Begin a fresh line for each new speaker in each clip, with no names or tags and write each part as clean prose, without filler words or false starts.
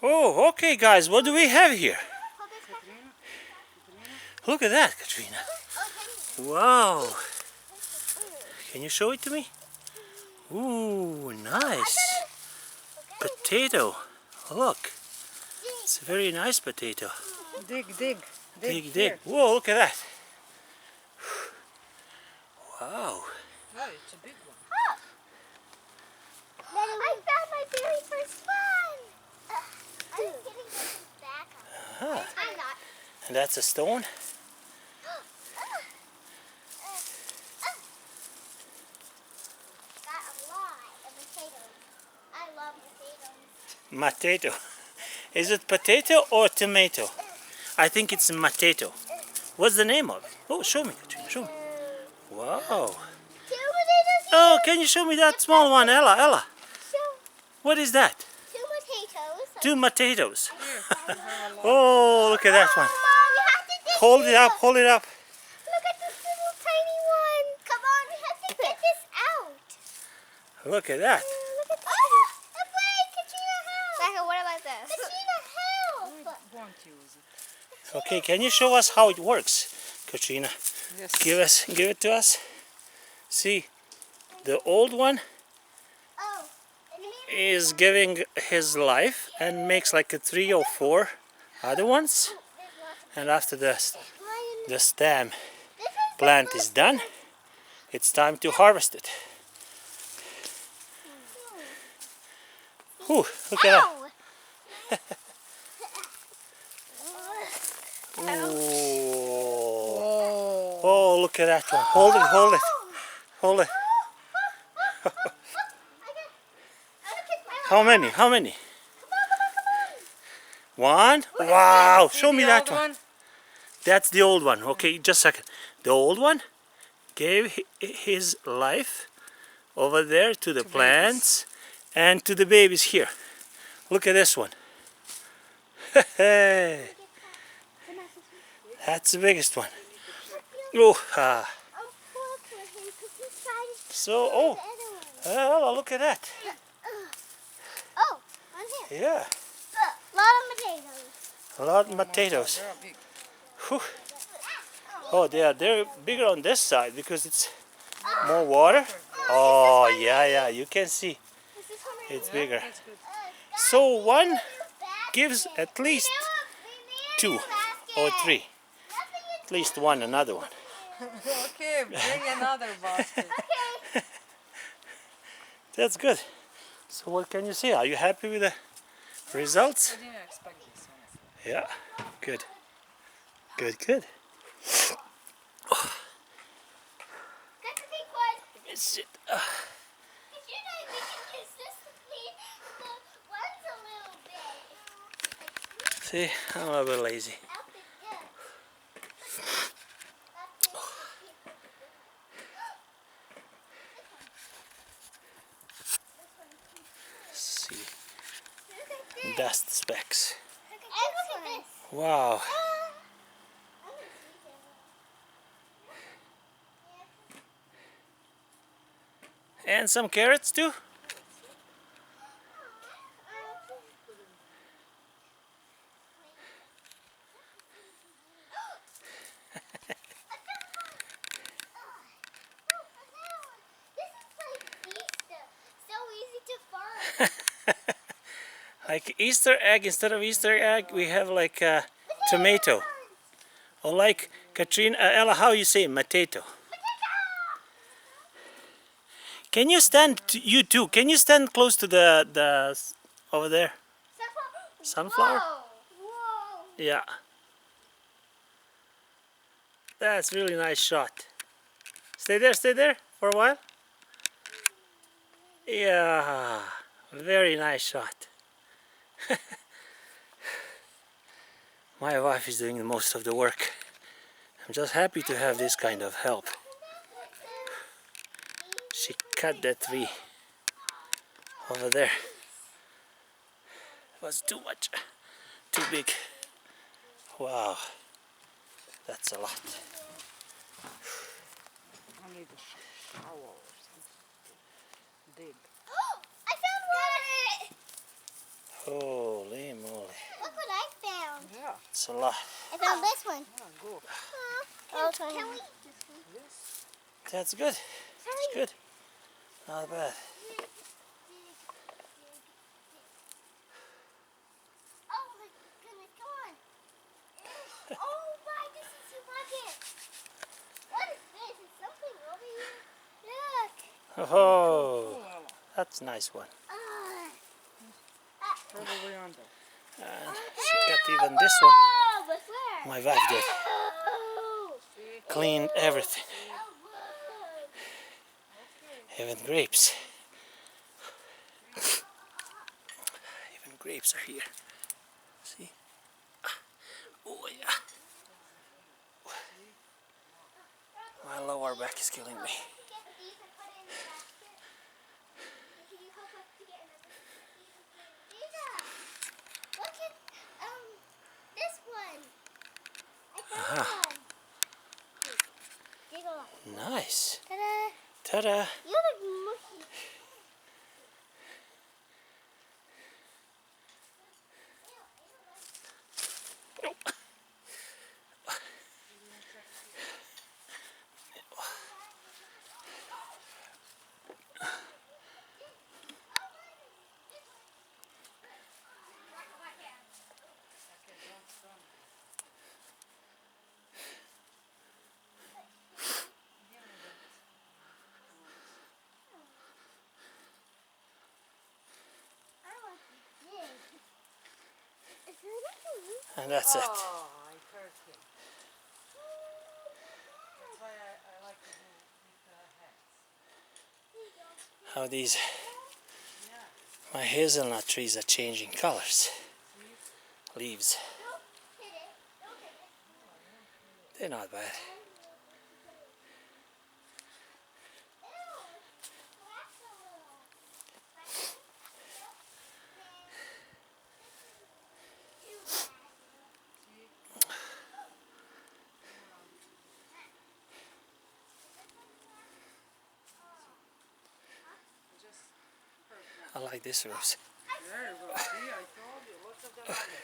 Oh, okay, guys, what do we have here? Look at that, Katrina. Wow. Can you show it to me? Ooh, nice. Potato. Look. It's a very nice potato.
Dig.
Dig. Whoa, look at that. Wow.
Oh, it's a big one.
I found my very first one. I'm getting this back. I'm not.
And that's a stone?
Got a lot of potatoes. I love potatoes.
Potato. Is it potato or tomato? I think it's potato. What's the name of it? Oh, show me, Katrina, show me. Wow.
2 potatoes.
Oh, can you show me that small one, Ella? What is that?
2 potatoes.
2 potatoes.
Here,
Oh, look at that one.
Mom, you have to dig
Hold it up, hold it up.
Look at this little tiny one. Come on, we have to get this out.
Look at that.
Look at this. Oh, wait, Katrina, help. Becca, what about this? Katrina, help.
won't use it.
Okay, can you show us how it works, Katrina?
Yes.
Give it to us. See, the old one
Oh.
is giving his life and makes like a 3 or 4 other ones. And after the stem plant is done, it's time to harvest it. Ooh, look at that. Ooh. Oh, look at that one. Hold it. Hold it. How many? One? Wow, show me that one. That's the old one. Okay, just a second. The old one gave his life over there to the plants and to the babies here. Look at this one. That's the biggest one. Oh, so, oh, look at that.
Oh, on here.
Yeah,
Lot of potatoes.
a lot of potatoes.
They're big.
Whew. Oh, they're bigger on this side because it's more water. Oh, yeah, you can see it's bigger.
That's good.
So one gives at least 2 or 3. At least one, another one.
Okay, bring another basket.
That's good. So what can you say? Are you happy with the results?
I didn't expect this, honestly.
Yeah, good.
That's a big one.
It's it.
Did you know we can use this to clean? Well, one's a little big.
See, I'm a little bit lazy.
Out the dirt.
See, dust specks.
And look at this.
Wow. And some carrots too. Like Easter egg, instead of Easter egg, we have like a tomato. Or like Katrina, Ella, how you say potato? Can you stand, you too? Can you stand close to the over there? Sunflower?
Whoa.
Yeah. That's really nice shot. Stay there for a while. Yeah, very nice shot. My wife is doing most of the work. I'm just happy to have this kind of help. She cut that tree over there. It was too much, too big. Wow, that's a lot.
I need a shower or something. Dig.
I found one.
Holy moly. It's a lot.
I found this one.
Go.
Can we?
That's good. It's good. Not bad.
Oh my goodness, come on. Oh my, this is your bucket. What is this? Is something over here? Look.
Oh,
Wow.
that's a nice one.
Probably under.
And she got even this one.
Oh, but where?
My wife did.
Oh.
Cleaned everything.
Oh,
Even grapes. Even grapes are here. See? Oh yeah. My lower back is killing me.
Look at this one. I found
Aha.
one. Giggle.
Nice.
Ta-da.
Ta-da.
You look mushy. I want to dig. Is there nothing?
And that's it.
Oh, I heard him. That's why I like to do with hats.
How these
Yeah.
my hazelnut trees are changing colors. Leaves.
Don't hit it. Don't hit it.
They're not bad. I like this rose.
There you go. See, I told you. Lots of them are there.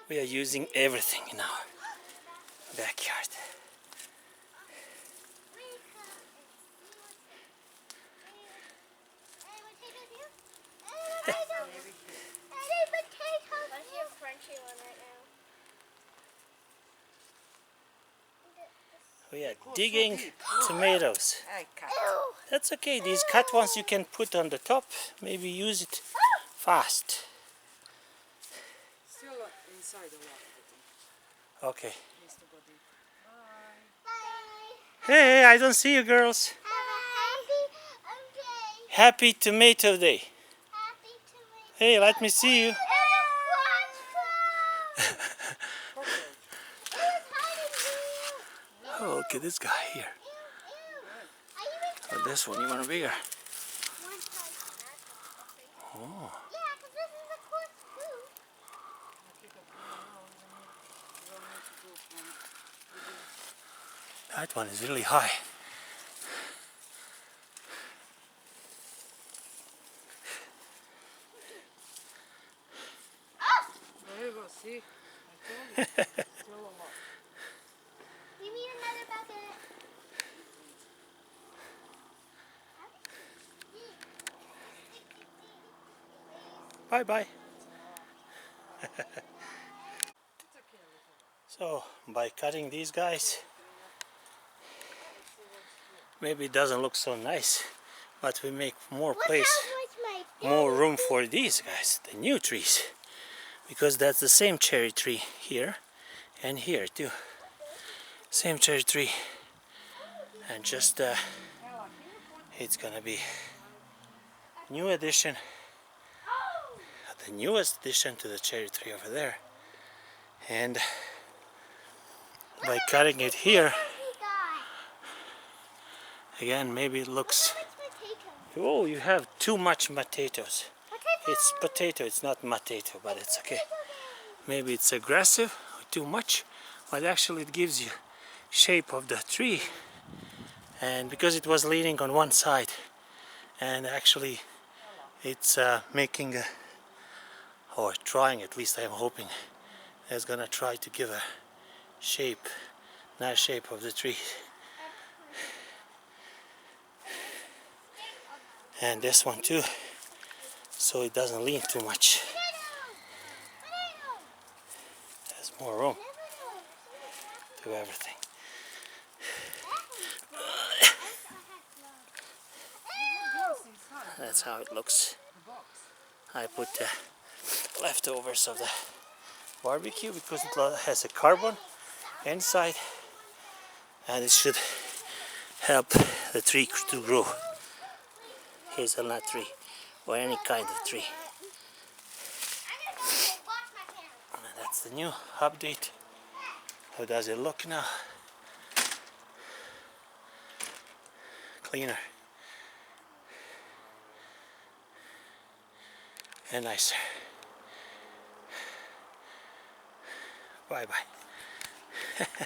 We are using everything in our backyard. We are digging tomatoes.
I cut.
That's okay. These cut ones you can put on the top. Maybe use it fast.
Still inside a lot, I think.
Okay.
Needs to go deep. Bye.
Hey, I don't see you girls. Happy Tomato Day. Hey, let me see you. Oh, look at this guy here. Oh, this one, even bigger. Oh, that one is really high.
There you go. See? I told you. Still a lot.
We need another bucket.
Bye bye.
It's okay, little.
So, by cutting these guys, maybe it doesn't look so nice, but we make more place, more room for these guys, the new trees, because that's the same cherry tree here and here too. Same cherry tree, and just it's gonna be new addition, the newest addition to the cherry tree over there. And by cutting it here, again, maybe it looks, oh, you have too much potatoes. It's potato, it's not matato, but it's okay. Maybe it's aggressive or too much, but actually it gives you shape of the tree and because it was leaning on one side, and actually it's making a, or trying, at least I'm hoping, it's gonna try to give a shape, nice shape of the tree. And this one too, so it doesn't lean too much. There's more room to everything. That's how it looks. I put the leftovers of the barbecue because it has a carbon inside, and it should help the tree to grow. Hazelnut tree or any kind of tree. And that's the new update. How does it look now? Cleaner and nicer. Bye bye.